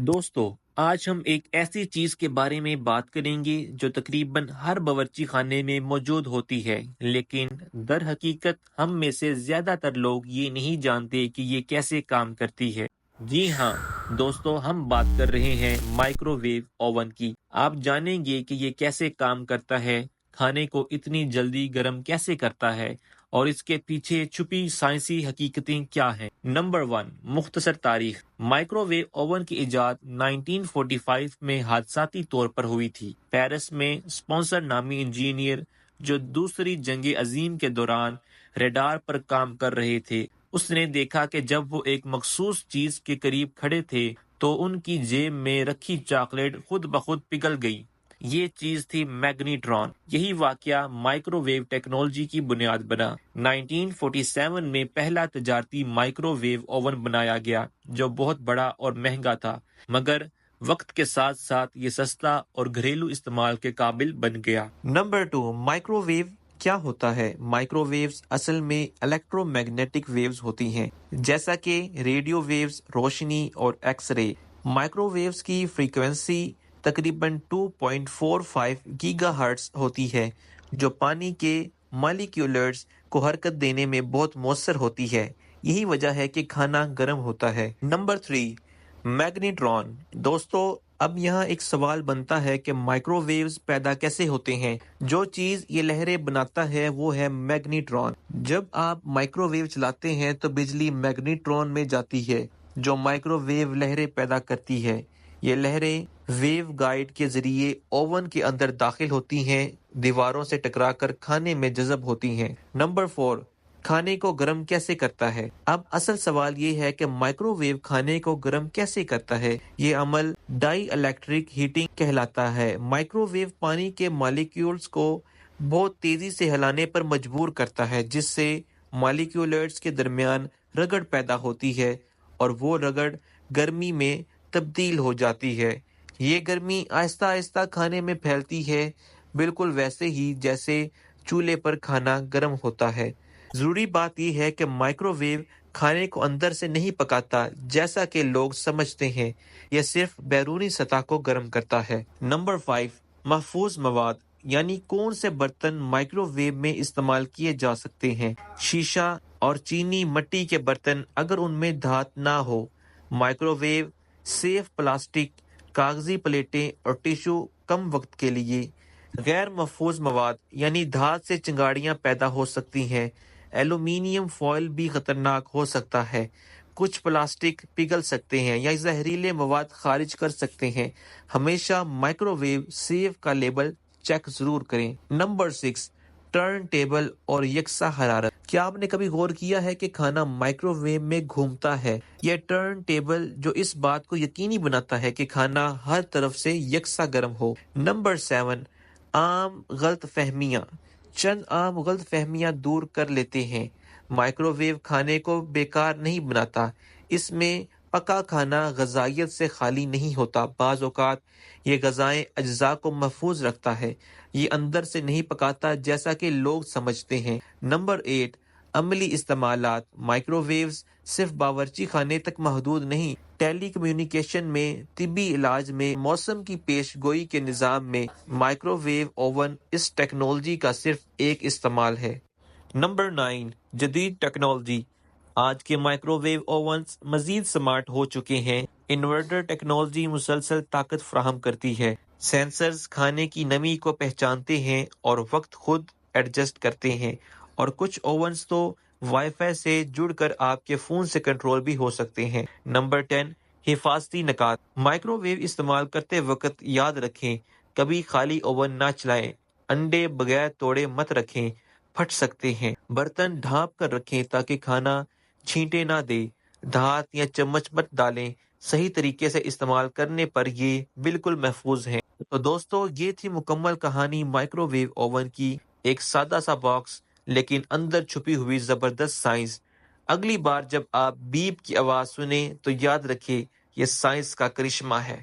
दोस्तों, आज हम एक ऐसी चीज के बारे में बात करेंगे जो तकरीबन हर बावर्ची खाने में मौजूद होती है, लेकिन दर हकीकत हम में से ज्यादातर लोग ये नहीं जानते कि ये कैसे काम करती है। जी हाँ दोस्तों, हम बात कर रहे हैं माइक्रोवेव ओवन की। आप जानेंगे कि ये कैसे काम करता है, खाने को इतनी जल्दी गर्म कैसे करता है और इसके पीछे छुपी साइंसी हकीकतें क्या हैं। नंबर 1, मुख्तसर तारीख। माइक्रोवेव ओवन की इजाद 1945 में हादसाती तौर पर हुई थी। पेरिस में स्पॉन्सर नामी इंजीनियर जो दूसरी जंग अजीम के दौरान रेडार पर काम कर रहे थे, उसने देखा कि जब वो एक मखसूस चीज के करीब खड़े थे तो उनकी जेब में रखी चॉकलेट खुद ब खुद पिघल गई। ये चीज थी मैग्नीट्रॉन। यही वाकया माइक्रोवेव टेक्नोलॉजी की बुनियाद बना। 1947 में पहला तजारती माइक्रोवेव ओवन बनाया गया जो बहुत बड़ा और महंगा था, मगर वक्त के साथ साथ ये सस्ता और घरेलू इस्तेमाल के काबिल बन गया। नंबर 2, माइक्रोवेव क्या होता है? माइक्रोवेव्स असल में इलेक्ट्रोमैग्नेटिक वेव्स होती हैं, जैसा कि रेडियो वेव्स, रोशनी और एक्स-रे। माइक्रोवेव्स की फ्रीक्वेंसी तकरीबन 2.45 गीगाहर्ट्ज होती है, जो पानी के मॉलिक्यूल्स को हरकत देने में बहुत मौसर होती है। यही वजह है कि खाना गर्म होता है। Number 3, magnetron. दोस्तों, अब यहाँ एक सवाल बनता है कि माइक्रोवेव्स पैदा कैसे होते हैं। जो चीज ये लहरें बनाता है वो है मैग्नेट्रॉन। जब आप माइक्रोवेव चलाते हैं तो बिजली मैग्नेट्रॉन में जाती है, जो माइक्रोवेव लहरें पैदा करती है। ये लहरें वेव गाइड के जरिए ओवन के अंदर दाखिल होती हैं, दीवारों से टकराकर खाने में जज़ब होती हैं। नंबर 4, खाने को गर्म कैसे करता है? अब असल सवाल ये है कि माइक्रोवेव खाने को गर्म कैसे करता है। ये अमल डाई इलेक्ट्रिक हीटिंग कहलाता है। माइक्रोवेव पानी के मॉलिक्यूल्स को बहुत तेजी से हिलाने पर मजबूर करता है, जिससे मॉलिक्यूल्स के दरमियान रगड़ पैदा होती है और वो रगड़ गर्मी में तब्दील हो जाती है। ये गर्मी आहिस्ता आहिस्ता खाने में फैलती है, बिल्कुल वैसे ही जैसे चूल्हे पर खाना गर्म होता है। जरूरी बात यह है कि माइक्रोवेव खाने को अंदर से नहीं पकाता जैसा कि लोग समझते हैं। यह सिर्फ बैरूनी सतह को गर्म करता है। नंबर 5, महफूज मवाद, यानी कौन से बर्तन माइक्रोवेव में इस्तेमाल किए जा सकते हैं। शीशा और चीनी मिट्टी के बर्तन अगर उनमें धात ना हो। माइक्रोवेव सेफ प्लास्टिक, कागजी प्लेटें और टिश्यू कम वक्त के लिए। गैर महफूज मवाद, यानी धात से चिंगारियां पैदा हो सकती हैं। एल्यूमीनियम फॉयल भी खतरनाक हो सकता है। कुछ प्लास्टिक पिघल सकते हैं या जहरीले मवाद खारिज कर सकते हैं। हमेशा माइक्रोवेव सेफ का लेबल चेक जरूर करें। नंबर 6, टर्न टेबल और यकसा हरारत। क्या आपने कभी गौर किया है कि खाना माइक्रोवेव में घूमता है? यह टर्न टेबल जो इस बात को यकीनी बनाता है कि खाना हर तरफ से यकसा गर्म हो। नंबर 7, आम गलत फहमियाँ। चंद आम गलत फहमियाँ दूर कर लेते हैं। माइक्रोवेव खाने को बेकार नहीं बनाता। इसमें पका खाना गजाइत से खाली नहीं होता। बाज़ औक़ात ये गजाएं अज्जा को महफूज रखता है। ये अंदर से नहीं पकाता जैसा कि लोग समझते हैं। नंबर 8, अमली इस्तेमालात। माइक्रोवेव्स सिर्फ बावर्ची खाने तक महदूद नहीं, टेली कम्युनिकेशन में, तिब्बी इलाज में, मौसम की पेशगोई के निज़ाम में माइक्रोवेव ओवन इस टेक्नोलॉजी का सिर्फ एक इस्तेमाल है। नंबर 9, जदीद टेक्नोलॉजी। आज के माइक्रोवेव ओवन्स मजीद स्मार्ट हो चुके हैं। इन्वर्टर टेक्नोलॉजी मुसलसल ताकत फ्राहम करती है। सेंसर्स खाने की नमी को पहचानते हैं और वक्त खुद एडजस्ट करते हैं। और कुछ ओवन्स तो वाईफाई से जुड़कर आपके फोन से कंट्रोल भी हो सकते हैं। नंबर 10, हिफाजती नकात। माइक्रोवेव इस्तेमाल करते वक्त याद रखें, कभी खाली ओवन ना चलाएं। अंडे बगैर तोड़े मत रखें, फट सकते हैं। बर्तन ढांप कर रखें ताकि खाना छींटे ना दे। धात या चम्मच मत डालें। सही तरीके से इस्तेमाल करने पर ये बिल्कुल महफूज हैं। तो दोस्तों, ये थी मुकम्मल कहानी माइक्रोवेव ओवन की। एक सादा सा बॉक्स, लेकिन अंदर छुपी हुई जबरदस्त साइंस। अगली बार जब आप बीप की आवाज सुने तो याद रखिए, ये साइंस का करिश्मा है।